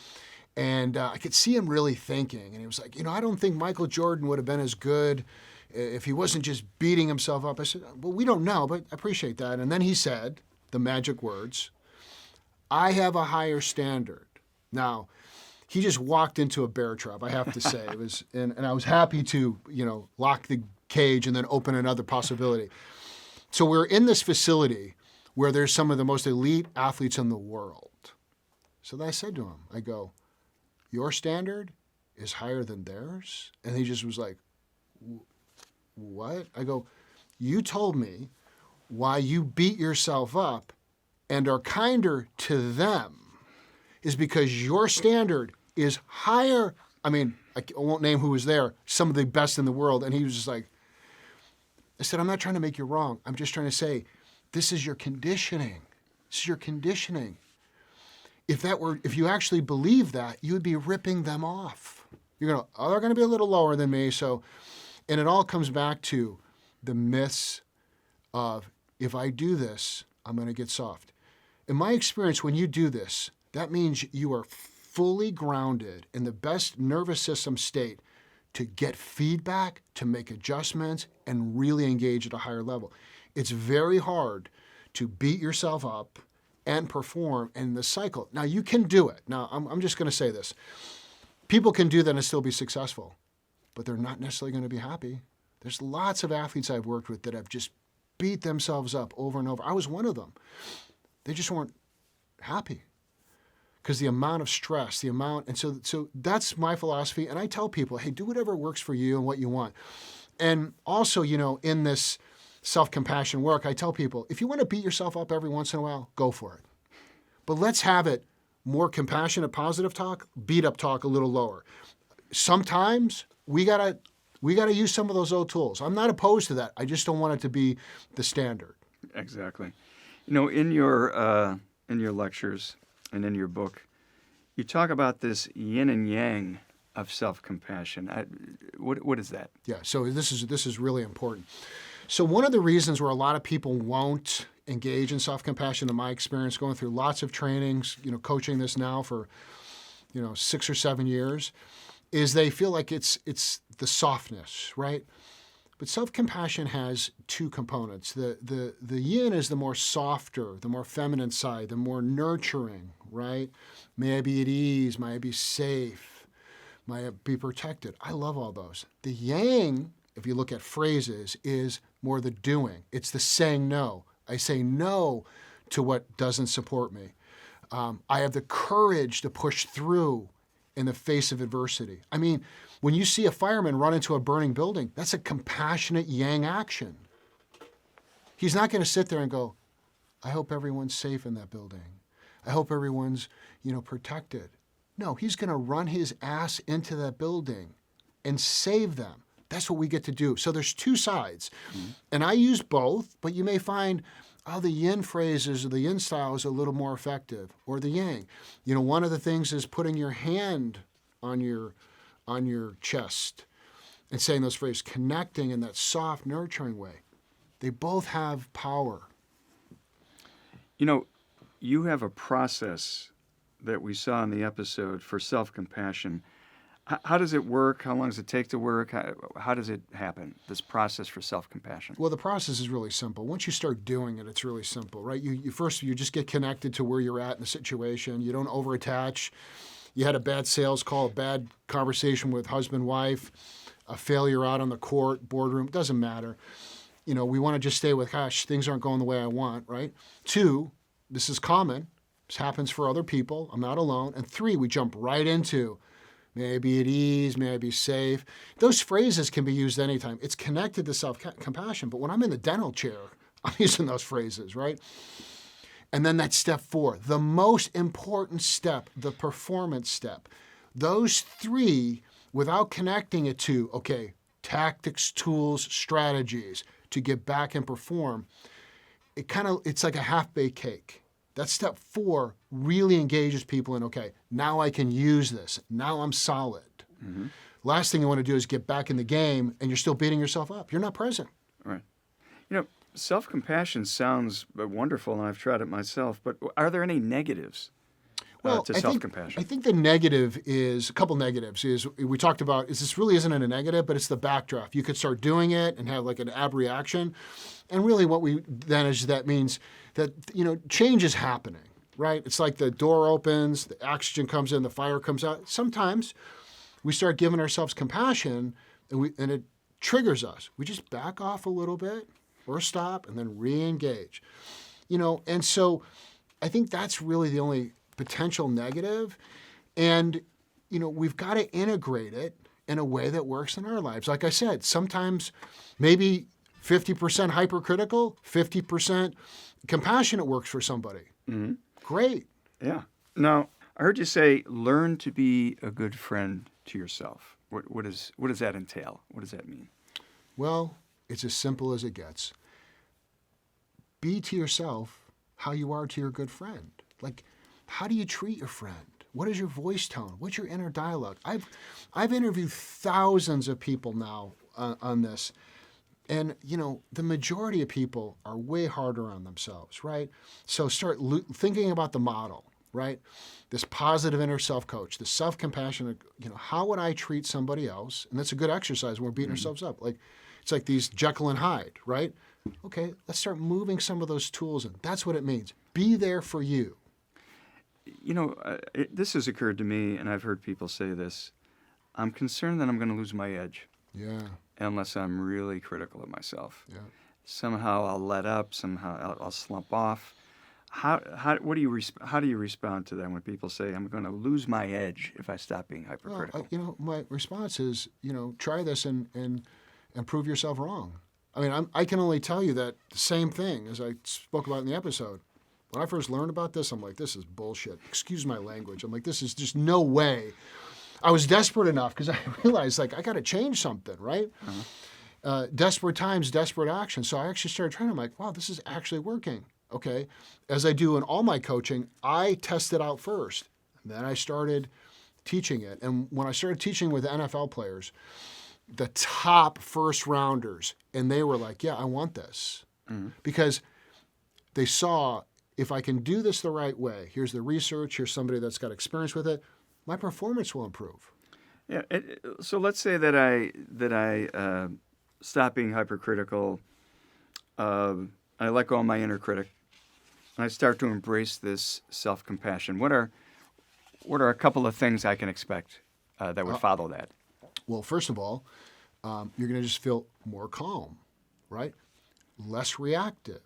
and I could see him really thinking. And he was like, I don't think Michael Jordan would have been as good if he wasn't just beating himself up. I said, well, we don't know, but I appreciate that. And then he said the magic words, "I have a higher standard." Now, he just walked into a bear trap, I have to say. It was, and I was happy to, lock the cage and then open another possibility. So we're in this facility where there's some of the most elite athletes in the world. So then I said to him, I go, "Your standard is higher than theirs?" And he just was like, "What?" I go, "You told me why you beat yourself up and are kinder to them is because your standard is higher." I mean, I won't name who was there, some of the best in the world. And he was just like, I said, "I'm not trying to make you wrong. I'm just trying to say, this is your conditioning. This is your conditioning. If you actually believe that, you would be ripping them off. They're going to be a little lower than me." So, and it all comes back to the myths of, if I do this, I'm going to get soft. In my experience, when you do this, that means you are fully grounded in the best nervous system state to get feedback, to make adjustments, and really engage at a higher level. It's very hard to beat yourself up and perform in the cycle. Now, you can do it. Now, I'm just going to say this. People can do that and still be successful, but they're not necessarily going to be happy. There's lots of athletes I've worked with that have just beat themselves up over and over. I was one of them. They just weren't happy because the amount of stress, and so that's my philosophy. And I tell people, hey, do whatever works for you and what you want. And also, in this self-compassion work, I tell people, if you want to beat yourself up every once in a while, go for it. But let's have it more compassionate, positive talk, beat up talk a little lower. Sometimes we gotta use some of those old tools. I'm not opposed to that. I just don't want it to be the standard. Exactly. In your lectures and in your book, you talk about this yin and yang of self-compassion. What is that? Yeah. So this is really important. So one of the reasons where a lot of people won't engage in self-compassion, in my experience, going through lots of trainings, coaching this now for, 6 or 7 years, is they feel like it's the softness, right? But self-compassion has two components. The yin is the more softer, the more feminine side, the more nurturing, right? May I be at ease, may I be safe, may I be protected. I love all those. The yang, if you look at phrases, is more the doing. It's the saying no. I say no to what doesn't support me. I have the courage to push through in the face of adversity. I mean, when you see a fireman run into a burning building, that's a compassionate yang action. He's not going to sit there and go, I hope everyone's safe in that building. I hope everyone's, protected. No, he's going to run his ass into that building and save them. That's what we get to do. So there's two sides. Mm-hmm. And I use both, but you may find, the yin phrases or the yin style is a little more effective, or the yang. One of the things is putting your hand on your chest and saying those phrases, connecting in that soft, nurturing way. They both have power. You have a process that we saw in the episode for self-compassion. How does it work? How long does it take to work? How does it happen, this process for self-compassion? Well, the process is really simple. Once you start doing it, it's really simple, right? You first just get connected to where you're at in the situation. You don't overattach. You had a bad sales call, a bad conversation with husband, wife, a failure out on the court, boardroom. It doesn't matter. We want to just stay with, gosh, things aren't going the way I want, right? 2, this is common. This happens for other people. I'm not alone. And 3, we jump right into, may I be at ease, may I be safe. Those phrases can be used anytime. It's connected to self-compassion, but when I'm in the dental chair, I'm using those phrases, right? And then that's step 4, the most important step, the performance step. Those 3, without connecting it to, tactics, tools, strategies to get back and perform, it's like a half-baked cake. That step 4 really engages people in, now I can use this. Now I'm solid. Mm-hmm. Last thing you want to do is get back in the game and you're still beating yourself up. You're not present. Right. Self-compassion sounds wonderful, and I've tried it myself, but are there any negatives to self-compassion? I think the negative is, a couple negatives, is we talked about, this really isn't a negative, but it's the backdraft. You could start doing it and have like an abreaction. And really what that means that, change is happening, right? It's like the door opens, the oxygen comes in, the fire comes out. Sometimes we start giving ourselves compassion and it triggers us. We just back off a little bit or stop and then re-engage. And so I think that's really the only potential negative. And, we've got to integrate it in a way that works in our lives. Like I said, sometimes maybe 50% hypercritical, 50% compassionate works for somebody. Mm-hmm. Great. Yeah. Now, I heard you say, learn to be a good friend to yourself. What does that entail? What does that mean? Well, it's as simple as it gets. Be to yourself how you are to your good friend. Like, how do you treat your friend? What is your voice tone? What's your inner dialogue? I've interviewed thousands of people now on this. And, the majority of people are way harder on themselves, right? So start thinking about the model, right? This positive inner self-coach, this self-compassion, how would I treat somebody else? And that's a good exercise when we're beating ourselves up. It's like these Jekyll and Hyde, right? Okay, let's start moving some of those tools in. That's what it means. Be there for you. This has occurred to me, and I've heard people say this. I'm concerned that I'm going to lose my edge. Yeah. Unless I'm really critical of myself. Yeah. Somehow I'll let up. Somehow I'll slump off. How do you respond to that when people say I'm going to lose my edge if I stop being hypercritical? Well, my response is, try this and prove yourself wrong. I mean, I can only tell you that the same thing as I spoke about in the episode. When I first learned about this, I'm like, this is bullshit. Excuse my language. I'm like, this is just no way. I was desperate enough because I realized, I got to change something, right? Uh-huh. Desperate times, desperate action. So I actually started trying. I'm like, wow, this is actually working. Okay. As I do in all my coaching, I test it out first. And then I started teaching it. And when I started teaching with NFL players, the top first rounders, and they were like, yeah, I want this. Mm-hmm. Because they saw, if I can do this the right way, here's the research, here's somebody that's got experience with it, my performance will improve. Yeah. So let's say that I stop being hypercritical. I let go of my inner critic, and I start to embrace this self-compassion. What are a couple of things I can expect that would follow that? Well, first of all, you're going to just feel more calm, right? Less reactive,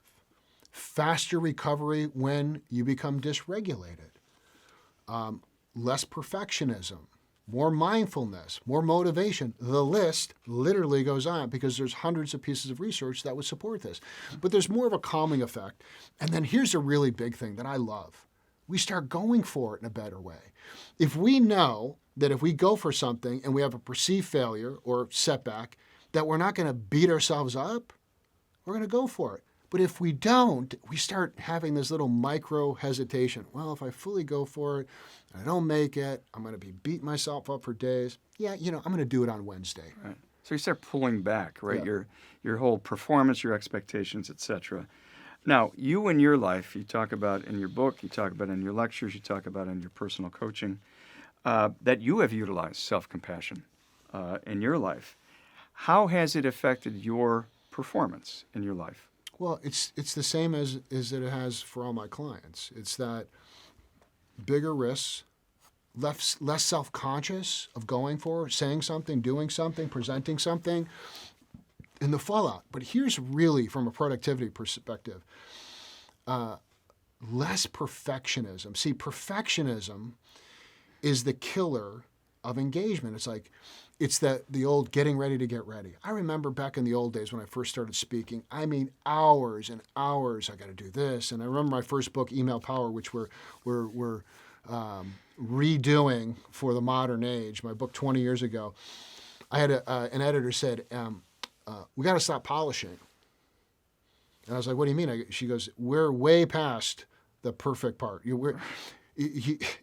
faster recovery when you become dysregulated, less perfectionism, more mindfulness, more motivation. The list literally goes on because there's hundreds of pieces of research that would support this. But there's more of a calming effect. And then here's a really big thing that I love. We start going for it in a better way. If we know that if we go for something and we have a perceived failure or setback, that we're not going to beat ourselves up, we're going to go for it. But if we don't, we start having this little micro hesitation. Well, if I fully go for it and I don't make it, I'm going to be beating myself up for days. Yeah, I'm going to do it on Wednesday. Right. So you start pulling back, right? Yeah. Your whole performance, your expectations, etc. Now, you in your life, you talk about in your book, you talk about in your lectures, you talk about in your personal coaching, that you have utilized self-compassion in your life. How has it affected your performance in your life? Well, it's the same as it has for all my clients. It's that bigger risks, less self-conscious of going for, saying something, doing something, presenting something, and the fallout. But here's really, from a productivity perspective, less perfectionism. See, perfectionism is the killer of engagement. It's the old getting ready to get ready. I remember back in the old days when I first started speaking, I mean, hours and hours, I got to do this. And I remember my first book, Email Power, which we're redoing for the modern age, my book 20 years ago. I had an editor said, we got to stop polishing. And I was like, what do you mean? She goes, we're way past the perfect part.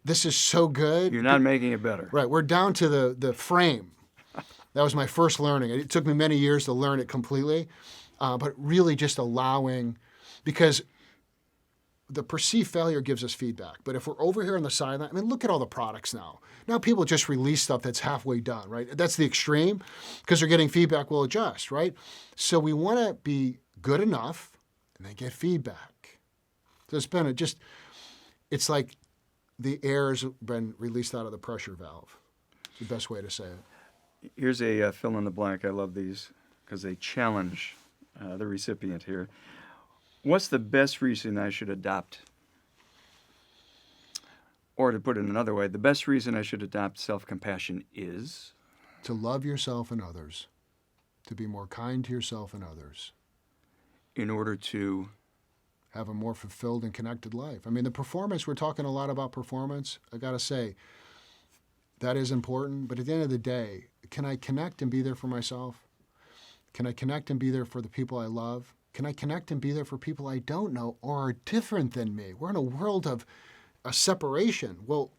This is so good. You're not making it better. Right. We're down to the frame. That was my first learning. It took me many years to learn it completely, but really just allowing, because the perceived failure gives us feedback. But if we're over here on the sideline, I mean, look at all the products now. Now people just release stuff that's halfway done, right? That's the extreme, because they're getting feedback, we'll adjust, right? So we want to be good enough and then get feedback. So it's like the air has been released out of the pressure valve. It's the best way to say it. Here's a fill in the blank. I love these because they challenge the recipient here. What's the best reason I should adopt? Or to put it another way, the best reason I should adopt self-compassion is? To love yourself and others. To be more kind to yourself and others. In order to? Have a more fulfilled and connected life. I mean, the performance, we're talking a lot about performance. I got to say, that is important. But at the end of the day, can I connect and be there for myself? Can I connect and be there for the people I love? Can I connect and be there for people I don't know or are different than me? We're in a world of a separation. Well,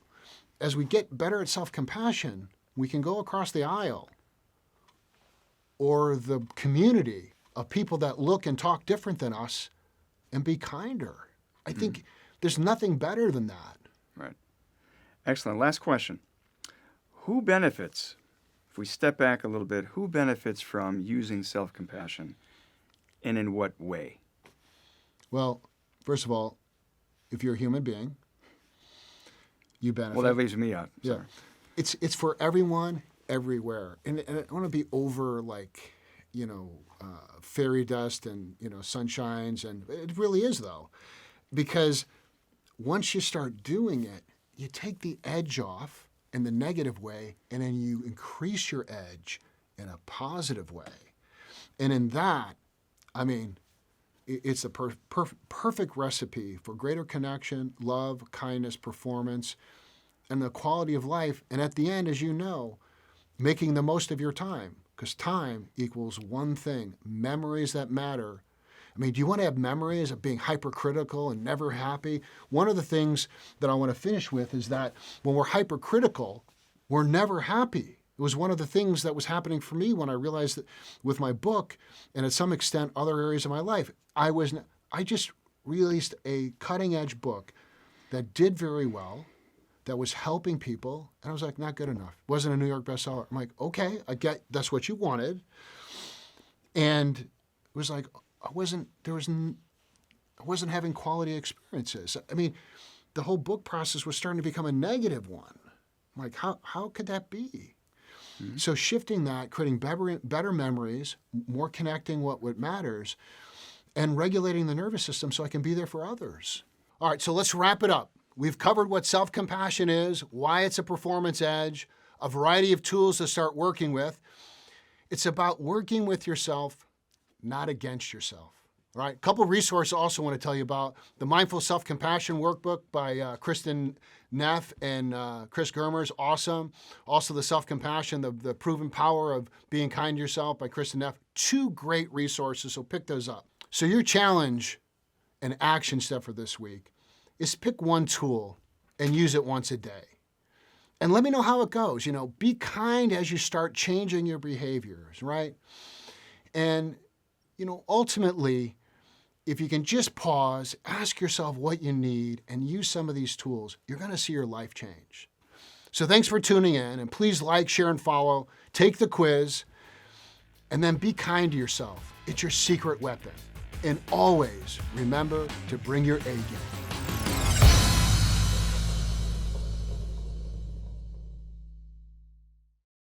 as we get better at self-compassion, we can go across the aisle or the community of people that look and talk different than us and be kinder. I think there's nothing better than that. Right. Excellent. Last question. Who benefits, if we step back a little bit, who benefits from using self-compassion, and in what way? Well, first of all, if you're a human being, you benefit. Well, that leaves me out. Yeah. Sorry. It's for everyone, everywhere. And I don't want to be over fairy dust and, sunshines. And it really is, though. Because once you start doing it, you take the edge off in the negative way, and then you increase your edge in a positive way. And in that, I mean, it's a perfect recipe for greater connection, love, kindness, performance, and the quality of life. And at the end, as you know, making the most of your time, because time equals one thing, memories that matter. I mean, do you want to have memories of being hypercritical and never happy? One of the things that I want to finish with is that when we're hypercritical, we're never happy. It was one of the things that was happening for me when I realized that with my book, and at some extent other areas of my life, I released a cutting-edge book that did very well, that was helping people, and I was like, not good enough. Wasn't a New York bestseller. I'm like, okay, I get that's what you wanted. And it was like, I wasn't having quality experiences. I mean, the whole book process was starting to become a negative one. I'm like, how could that be? Mm-hmm. So shifting that, creating better memories, more connecting what matters, and regulating the nervous system so I can be there for others. All right, so let's wrap it up. We've covered what self-compassion is, why it's a performance edge, a variety of tools to start working with. It's about working with yourself, not against yourself. All right, a couple of resources I also want to tell you about. The Mindful Self-Compassion Workbook by Kristen Neff and Chris Germer is awesome. Also the Self-Compassion, the Proven Power of Being Kind to Yourself by Kristen Neff. 2 great resources, so pick those up. So your challenge and action step for this week is pick one tool and use it once a day. And let me know how it goes. Be kind as you start changing your behaviors, right? And, ultimately, if you can just pause, ask yourself what you need, and use some of these tools, you're going to see your life change. So thanks for tuning in, and please like, share, and follow. Take the quiz, and then be kind to yourself. It's your secret weapon. And always remember to bring your A game.